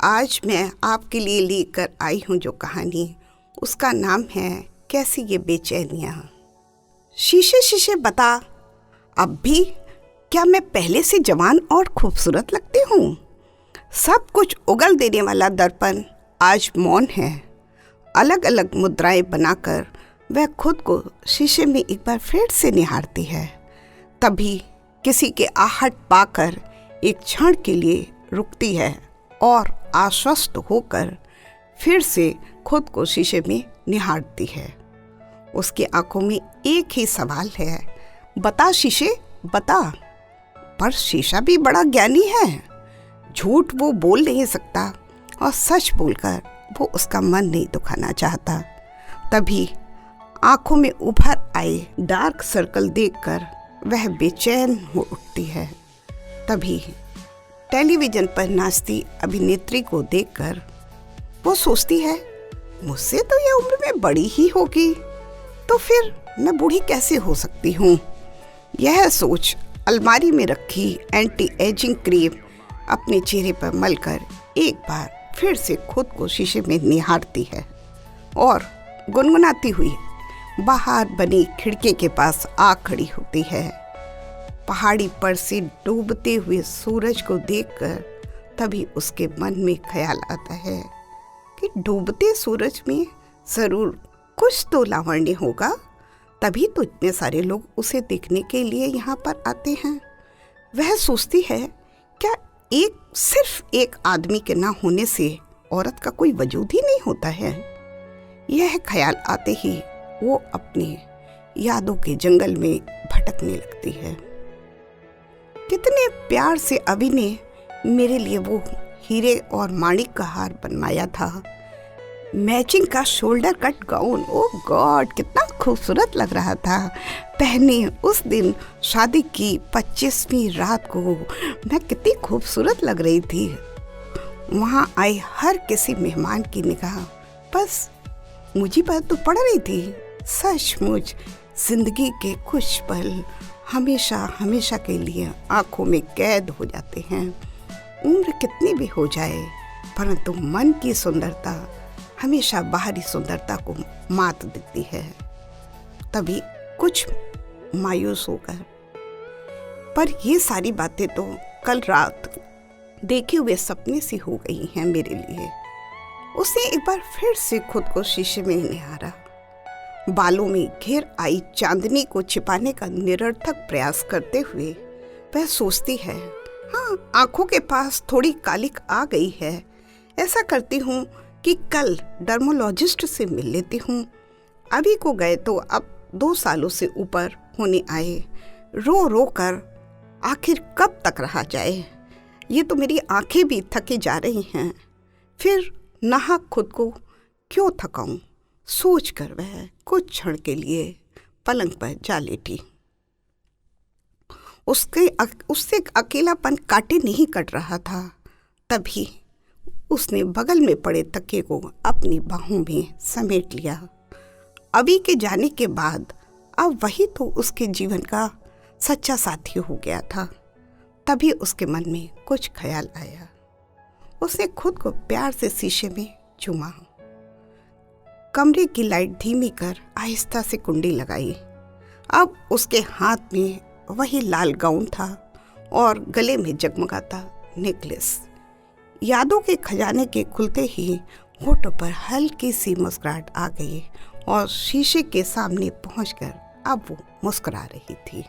आज मैं आपके लिए लेकर आई हूँ जो कहानी, उसका नाम है कैसी ये बेचैनियाँ। शीशे शीशे बता, अब भी क्या मैं पहले से जवान और खूबसूरत लगती हूँ? सब कुछ उगल देने वाला दर्पण आज मौन है। अलग अलग मुद्राएं बनाकर वह खुद को शीशे में एक बार फिर से निहारती है। तभी किसी के आहट पाकर एक क्षण के लिए रुकती है और आश्वस्त होकर फिर से खुद को शीशे में निहारती है। उसकी आंखों में एक ही सवाल है, बता शीशे बता। पर शीशा भी बड़ा ज्ञानी है। झूठ वो बोल नहीं सकता और सच बोलकर वो उसका मन नहीं दुखाना चाहता। तभी आंखों में उभर आए डार्क सर्कल देखकर वह बेचैन हो उठती है। तभी टेलीविजन पर नाचती अभिनेत्री को देखकर वो सोचती है, मुझसे तो यह उम्र में बड़ी ही होगी, तो फिर मैं बूढ़ी कैसे हो सकती हूँ। यह सोच अलमारी में रखी एंटी एजिंग क्रीम अपने चेहरे पर मलकर एक बार फिर से खुद को शीशे में निहारती है और गुनगुनाती हुई बाहर बनी खिड़की के पास आ खड़ी होती है। पहाड़ी पर से डूबते हुए सूरज को देखकर तभी उसके मन में ख्याल आता है कि डूबते सूरज में ज़रूर कुछ तो लावण्य होगा, तभी तो इतने सारे लोग उसे देखने के लिए यहाँ पर आते हैं। वह सोचती है, क्या सिर्फ एक आदमी के ना होने से औरत का कोई वजूद ही नहीं होता है। यह ख्याल आते ही वो अपने यादों के जंगल में भटकने लगती है। कितने प्यार से अभी ने मेरे लिए वो हीरे और माणिक का हार बनवाया था, मैचिंग का शोल्डर कट गाउन, ओ गॉड कितना खूबसूरत लग रहा था। पहने उस दिन शादी की 25वीं रात को मैं कितनी खूबसूरत लग रही थी। वहाँ आए हर किसी मेहमान की निगाह बस मुझी पर तो पड़ रही थी। सचमुच जिंदगी के कुछ पल हमेशा हमेशा के लिए आंखों में कैद हो जाते हैं। उम्र कितनी भी हो जाए, परंतु मन की सुंदरता हमेशा बाहरी सुंदरता को मात देती है। तभी कुछ मायूस होकर, पर ये सारी बातें तो कल रात देखे हुए सपने से हो गई हैं मेरे लिए। उसने एक बार फिर से खुद को शीशे में निहारा। बालों में घेर आई चांदनी को छिपाने का निरर्थक प्रयास करते हुए वह सोचती है, हाँ आंखों के पास थोड़ी कालिक आ गई है। ऐसा करती हूँ कि कल डर्मोलॉजिस्ट से मिल लेती हूँ। अभी को गए तो अब 2 सालों से ऊपर होने आए। रो रो कर आखिर कब तक रहा जाए। ये तो मेरी आंखें भी थकी जा रही हैं। फिर नाहक खुद को क्यों थकाऊं, सोच कर वह कुछ क्षण के लिए पलंग पर जा लेटी। उससे अकेलापन काटे नहीं कट रहा था। तभी उसने बगल में पड़े तकिए को अपनी बाहों में समेट लिया। अभी के जाने के बाद अब वही तो उसके जीवन का सच्चा साथी हो गया था। तभी उसके मन में कुछ ख्याल आया। उसने खुद को प्यार से शीशे में चूमा। कमरे की लाइट धीमी कर आहिस्ता से कुंडी लगाई। अब उसके हाथ में वही लाल गाउन था और गले में जगमगाता नेकलेस। यादों के खजाने के खुलते ही होठों पर हल्की सी मुस्कुराहट आ गई और शीशे के सामने पहुंचकर अब वो मुस्कुरा रही थी।